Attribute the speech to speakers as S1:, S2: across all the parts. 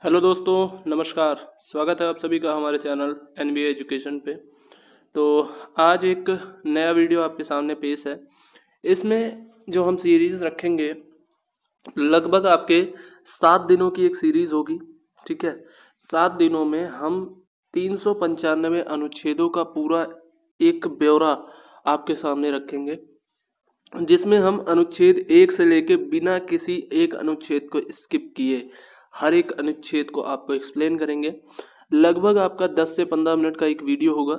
S1: Hello दोस्तों, नमस्कार। स्वागत है आप सभी का हमारे चैनल एनबीए एजुकेशन पे। तो आज एक नया वीडियो आपके सामने पेश है। इसमें जो हम सीरीज रखेंगे, लगभग आपके 7 दिनों की एक सीरीज होगी। ठीक है, 7 दिनों में हम 395 अनुच्छेदों का पूरा एक ब्यौरा आपके सामने रखेंगे, जिसमें हम अनुच्छेद 1 से लेके बिना किसी एक अनुच्छेद को स्किप किए हर एक अनुच्छेद को आपको एक्सप्लेन करेंगे। लगभग आपका 10 से 15 मिनट का एक वीडियो होगा।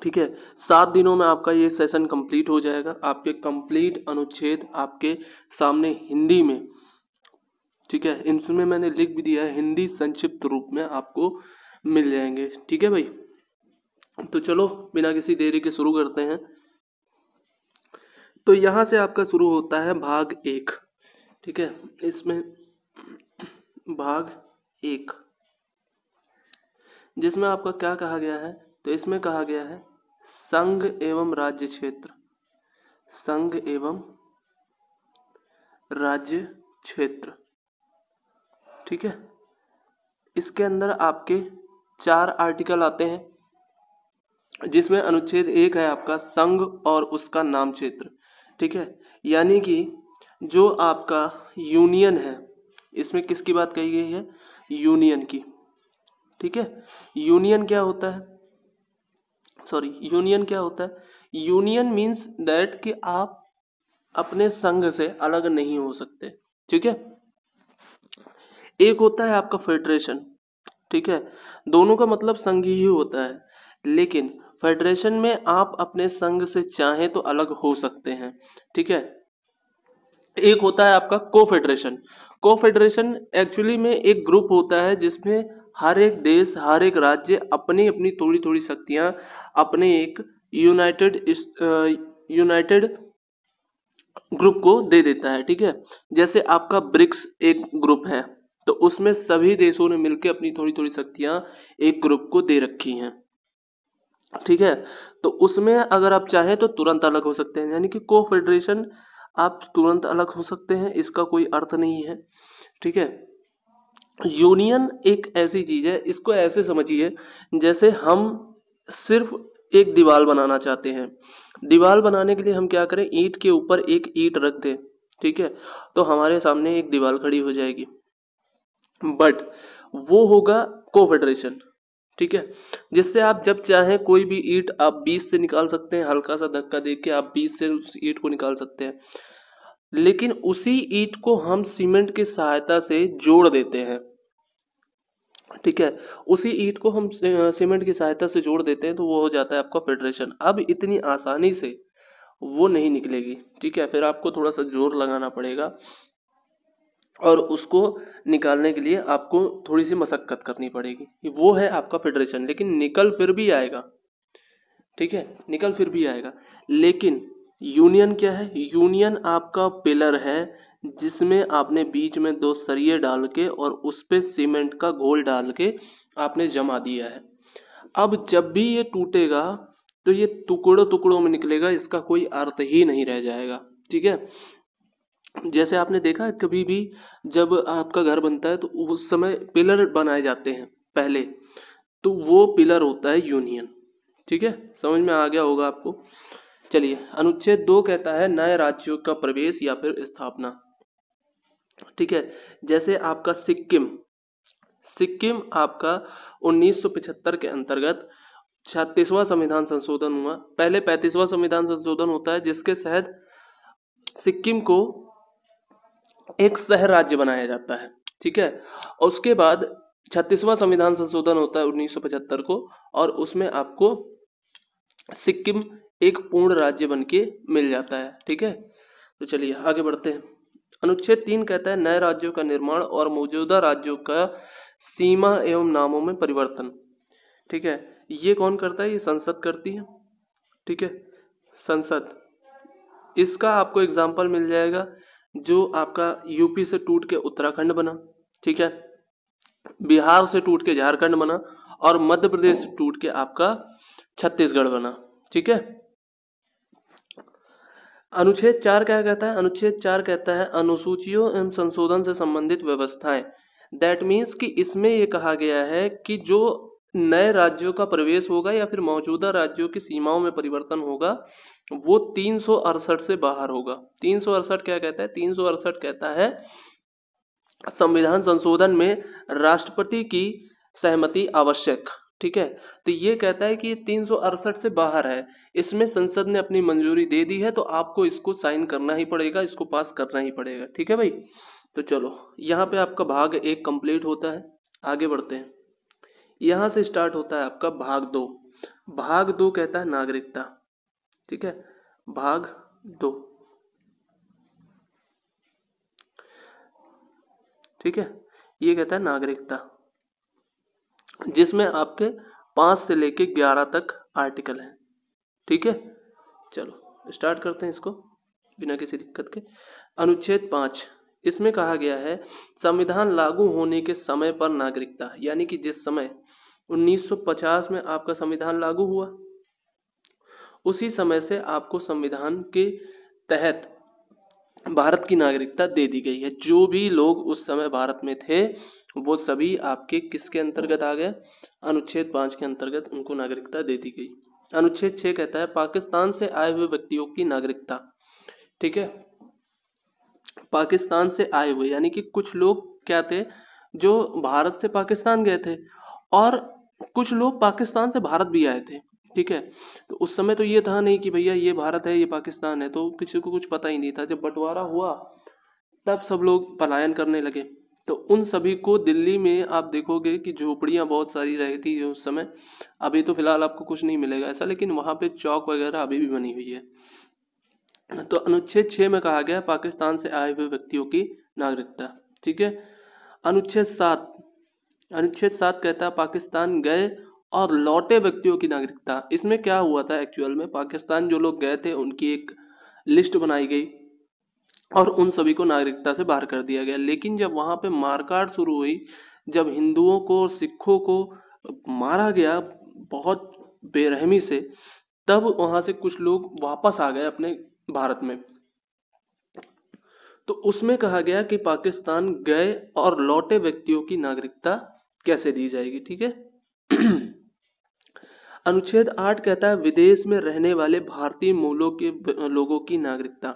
S1: ठीक है, 7 दिनों में आपका ये सेशन कंप्लीट हो जाएगा। आपके कंप्लीट अनुच्छेद आपके सामने हिंदी में, ठीक है, इसमें मैंने लिख भी दिया है, हिंदी संक्षिप्त रूप में आपको मिल जाएंगे। ठीक है भाई, तो चलो बिना किसी देरी के शुरू करते हैं। तो यहाँ से आपका शुरू होता है भाग 1। ठीक है, इसमें भाग 1 जिसमें आपका क्या कहा गया है, तो इसमें कहा गया है संघ एवं राज्य क्षेत्र। संघ एवं राज्य क्षेत्र। ठीक है, इसके अंदर आपके 4 आर्टिकल आते हैं, जिसमें अनुच्छेद 1 है आपका संघ और उसका नाम क्षेत्र। ठीक है, यानी कि जो आपका यूनियन है, इसमें किसकी बात कही गई है? यूनियन की। ठीक है, यूनियन क्या होता है? यूनियन क्या होता है? यूनियन मीन्स दैट कि आप अपने संघ से अलग नहीं हो सकते। ठीक है, एक होता है आपका फेडरेशन। ठीक है, दोनों का मतलब संघ ही होता है, लेकिन फेडरेशन में आप अपने संघ से चाहें तो अलग हो सकते हैं। ठीक है, एक होता है आपका कोफेडरेशन। कोफेडरेशन एक्चुअली में एक ग्रुप होता है जिसमें हर एक देश, हर एक राज्य अपनी अपनी थोड़ी थोड़ी शक्तियां अपने एक यूनाइटेड ग्रुप को दे देता है। ठीक है, जैसे आपका ब्रिक्स एक ग्रुप है, तो उसमें सभी देशों ने मिलकर अपनी थोड़ी थोड़ी शक्तियां एक ग्रुप को दे रखी हैं। ठीक है, तो उसमें अगर आप चाहें तो तुरंत अलग हो सकते हैं, यानी कि कोफेडरेशन आप तुरंत अलग हो सकते हैं, इसका कोई अर्थ नहीं है। ठीक है, यूनियन एक ऐसी चीज है, इसको ऐसे समझिए जैसे हम सिर्फ एक दीवार बनाना चाहते हैं। दीवार बनाने के लिए हम क्या करें? ईंट के ऊपर एक ईंट रख दें। ठीक है, तो हमारे सामने एक दीवार खड़ी हो जाएगी। बट वो होगा कोफेडरेशन। ठीक है, जिससे आप जब चाहें कोई भी ईंट आप बीच से निकाल सकते हैं, हल्का सा धक्का देके आप बीच से उस ईंट को निकाल सकते हैं। लेकिन उसी ईंट को हम सीमेंट की सहायता से जोड़ देते हैं। ठीक है, उसी ईंट को हम सीमेंट की सहायता से जोड़ देते हैं, तो वो हो जाता है आपका फेडरेशन। अब इतनी आसानी से वो नहीं निकलेगी। ठीक है, फिर आपको थोड़ा सा जोर लगाना पड़ेगा और उसको निकालने के लिए आपको थोड़ी सी मशक्कत करनी पड़ेगी। वो है आपका फेडरेशन, लेकिन निकल फिर भी आएगा। ठीक है, निकल फिर भी आएगा। लेकिन यूनियन क्या है? यूनियन आपका पिलर है, जिसमें आपने बीच में 2 सरिये डाल के और उस पे सीमेंट का घोल डाल के आपने जमा दिया है। अब जब भी ये टूटेगा तो ये टुकड़ों टुकड़ों में निकलेगा, इसका कोई अर्थ ही नहीं रह जाएगा। ठीक है, जैसे आपने देखा है कभी भी जब आपका घर बनता है तो उस समय पिलर बनाए जाते हैं पहले, तो वो पिलर होता है यूनियन। ठीक है, समझ में आ गया होगा आपको। चलिए, अनुच्छेद 2 कहता है नए राज्यों का प्रवेश या फिर स्थापना। ठीक है, जैसे आपका सिक्किम। सिक्किम आपका 1975 के अंतर्गत 36वां संविधान संशोधन हुआ। पहले 35वां संविधान संशोधन होता है, जिसके तहत सिक्किम को एक शहर राज्य बनाया जाता है। ठीक है, और उसके बाद 36वां संविधान संशोधन होता है 1975 को, और उसमें आपको सिक्किम एक पूर्ण राज्य बन के मिल जाता है। ठीक है, तो चलिए आगे बढ़ते हैं। अनुच्छेद 3 कहता है नए राज्यों का निर्माण और मौजूदा राज्यों का सीमा एवं नामों में परिवर्तन। ठीक है, ये कौन करता है? ये संसद करती है। ठीक है, संसद। इसका आपको एग्जाम्पल मिल जाएगा, जो आपका यूपी से टूट के उत्तराखंड बना। ठीक है, बिहार से टूट के झारखंड बना, और मध्य प्रदेश से टूट के आपका छत्तीसगढ़ बना। ठीक है, अनुच्छेद 4 क्या कहता है? अनुच्छेद 4 कहता है अनुसूचियों एवं संशोधन से संबंधित व्यवस्थाएं दैट मीन्स कि इसमें ये कहा गया है कि जो नए राज्यों का प्रवेश होगा या फिर मौजूदा राज्यों की सीमाओं में परिवर्तन होगा वो 368 से बाहर होगा। 368 क्या कहता है? 368 कहता है संविधान संशोधन में राष्ट्रपति की सहमति आवश्यक। ठीक है, तो ये कहता है कि 368 से बाहर है, इसमें संसद ने अपनी मंजूरी दे दी है तो आपको इसको साइन करना ही पड़ेगा, इसको पास करना ही पड़ेगा। ठीक है भाई, तो चलो यहाँ पे आपका भाग 1 कंप्लीट होता है। आगे बढ़ते हैं, यहाँ से स्टार्ट होता है आपका भाग 2। भाग 2 कहता है नागरिकता। ठीक है, भाग 2। ठीक है, ये कहता है नागरिकता, जिसमें आपके 5 से लेके 11 तक आर्टिकल हैं। ठीक है, चलो स्टार्ट करते हैं इसको बिना किसी दिक्कत के। अनुच्छेद 5, इसमें कहा गया है संविधान लागू होने के समय पर नागरिकता, यानी कि जिस समय 1950 में आपका संविधान लागू हुआ उसी समय से आपको संविधान के तहत भारत की नागरिकता दे दी गई है। जो भी लोग उस समय भारत में थे वो सभी आपके किसके अंतर्गत आ गए? अनुच्छेद 5 के अंतर्गत उनको नागरिकता दे दी गई। अनुच्छेद 6 कहता है पाकिस्तान से आए हुए व्यक्तियों की नागरिकता। ठीक है, पाकिस्तान से आए हुए यानी कि कुछ लोग क्या थे जो भारत से पाकिस्तान गए थे और कुछ लोग पाकिस्तान से भारत भी आए थे। ठीक है, तो उस समय तो ये था नहीं कि भैया ये भारत है ये पाकिस्तान है, तो किसी को कुछ पता ही नहीं था। जब बंटवारा हुआ तब सब लोग पलायन करने लगे, तो उन सभी को दिल्ली में आप देखोगे कि झोपड़ियां बहुत सारी रहती है उस समय। अभी तो फिलहाल आपको कुछ नहीं मिलेगा ऐसा, लेकिन वहां पे चौक वगैरह अभी भी बनी हुई है। तो अनुच्छेद 6 में कहा गया पाकिस्तान से आए हुए व्यक्तियों की नागरिकता। ठीक है, अनुच्छेद 7, अनुच्छेद 7 कहता है पाकिस्तान गए और लौटे व्यक्तियों की नागरिकता। इसमें क्या हुआ था एक्चुअल में, पाकिस्तान जो लोग गए थे उनकी एक लिस्ट बनाई गई और उन सभी को नागरिकता से बाहर कर दिया गया। लेकिन जब वहां पे मारकाट शुरू हुई, जब हिंदुओं को और सिखों को मारा गया बहुत बेरहमी से, तब वहां से कुछ लोग वापस आ गए अपने भारत में। तो उसमें कहा गया कि पाकिस्तान गए और लौटे व्यक्तियों की नागरिकता कैसे दी जाएगी। ठीक है, अनुच्छेद 8 कहता है विदेश में रहने वाले भारतीय मूलों के लोगों की नागरिकता।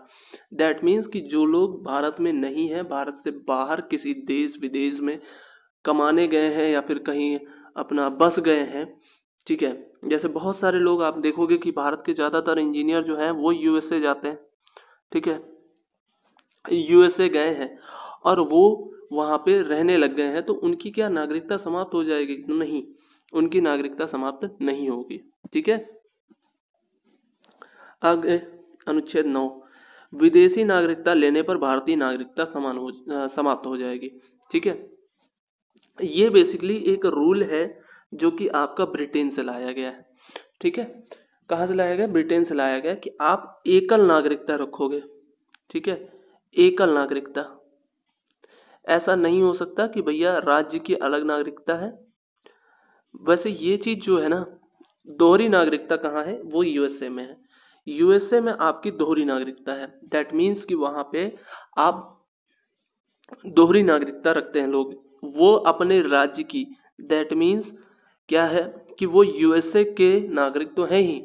S1: दैट मीन्स कि जो लोग भारत में नहीं है, भारत से बाहर किसी देश विदेश में कमाने गए हैं या फिर कहीं अपना बस गए हैं। ठीक है, जैसे बहुत सारे लोग आप देखोगे कि भारत के ज्यादातर इंजीनियर जो हैं वो यूएसए जाते हैं। ठीक है, यूएसए गए हैं और वो वहां पे रहने लग गए हैं, तो उनकी क्या नागरिकता समाप्त हो जाएगी? नहीं, उनकी नागरिकता समाप्त नहीं होगी। ठीक है, आगे अनुच्छेद 9, विदेशी नागरिकता लेने पर भारतीय नागरिकता समाप्त हो जाएगी। ठीक है, ये बेसिकली एक रूल है जो कि आपका ब्रिटेन से लाया गया है। ठीक है, कहाँ से लाया गया? ब्रिटेन से लाया गया कि आप एकल नागरिकता रखोगे। ठीक है, एकल नागरिकता, ऐसा नहीं हो सकता कि भैया राज्य की अलग नागरिकता है। वैसे ये चीज जो है ना, दोहरी नागरिकता कहाँ है? वो यूएसए में है। यूएसए में आपकी दोहरी नागरिकता है। दैट मीन्स कि वहां पे आप दोहरी नागरिकता रखते हैं लोग, वो अपने राज्य की। दैट मीन्स क्या है कि वो यूएसए के नागरिक तो हैं ही,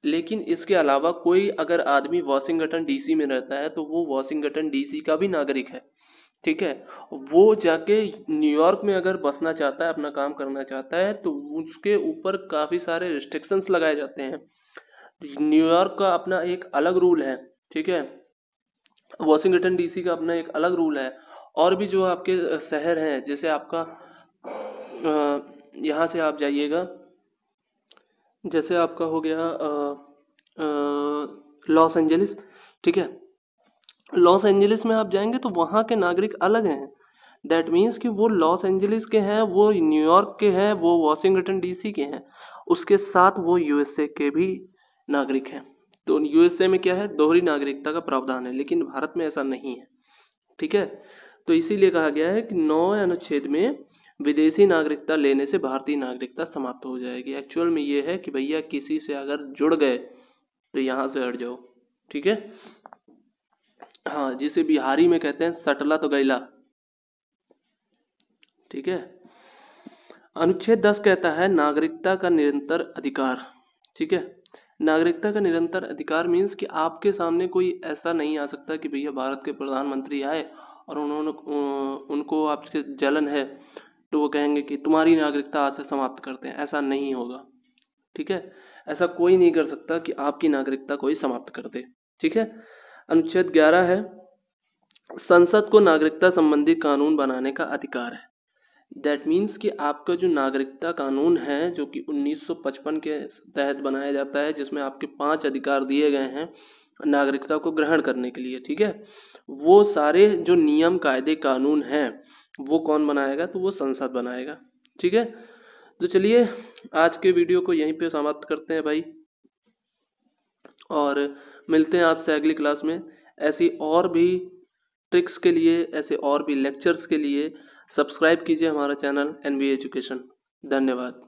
S1: लेकिन इसके अलावा कोई अगर आदमी वॉशिंगटन डीसी में रहता है तो वो वॉशिंगटन डीसी का भी नागरिक है। ठीक है, वो जाके न्यूयॉर्क में अगर बसना चाहता है, अपना काम करना चाहता है, तो उसके ऊपर काफी सारे रिस्ट्रिक्शंस लगाए जाते हैं। न्यूयॉर्क का अपना एक अलग रूल है। ठीक है, वॉशिंगटन डीसी का अपना एक अलग रूल है। और भी जो आपके शहर हैं, जैसे आपका यहाँ से आप जाइएगा, जैसे आपका हो गया लॉस एंजलिस। ठीक है, लॉस एंजलिस में आप जाएंगे तो वहाँ के नागरिक अलग हैं। दैट मीन्स कि वो लॉस एंजलिस के हैं, वो न्यूयॉर्क के हैं, वो वॉशिंगटन डीसी के हैं, उसके साथ वो यूएसए के भी नागरिक हैं। तो यूएसए में क्या है? दोहरी नागरिकता का प्रावधान है, लेकिन भारत में ऐसा नहीं है। ठीक है, तो इसीलिए कहा गया है कि 9वें अनुच्छेद में विदेशी नागरिकता लेने से भारतीय नागरिकता समाप्त हो जाएगी। एक्चुअल में ये है कि भैया किसी से अगर जुड़ गए तो यहाँ से हट जाओ। ठीक है, हाँ, जिसे बिहारी में कहते हैं सटला तो गैला। ठीक है। अनुच्छेद 10 कहता है नागरिकता का निरंतर अधिकार। ठीक है, नागरिकता का निरंतर अधिकार मीन्स कि आपके सामने कोई ऐसा नहीं आ सकता कि भैया भारत के प्रधानमंत्री आए और उनको आपसे जलन है तो वो कहेंगे कि तुम्हारी नागरिकता आज से समाप्त करते हैं, ऐसा नहीं होगा। ठीक है, ऐसा कोई नहीं कर सकता कि आपकी नागरिकता कोई समाप्त कर दे। ठीक है। अनुच्छेद 11 है संसद को नागरिकता संबंधी कानून बनाने का अधिकार है। दैट मीन्स कि आपका जो नागरिकता कानून है जो कि 1955 के तहत बनाया जाता है, जिसमें आपके 5 अधिकार दिए गए हैं नागरिकता को ग्रहण करने के लिए। ठीक है, वो सारे जो नियम कायदे कानून हैं वो कौन बनाएगा, तो वो संसद बनाएगा। ठीक है, तो चलिए आज के वीडियो को यहीं पे समाप्त करते हैं भाई, और मिलते हैं आपसे अगली क्लास में। ऐसी और भी ट्रिक्स के लिए, ऐसे और भी लेक्चर्स के लिए सब्सक्राइब कीजिए हमारा चैनल एनवी एजुकेशन। धन्यवाद।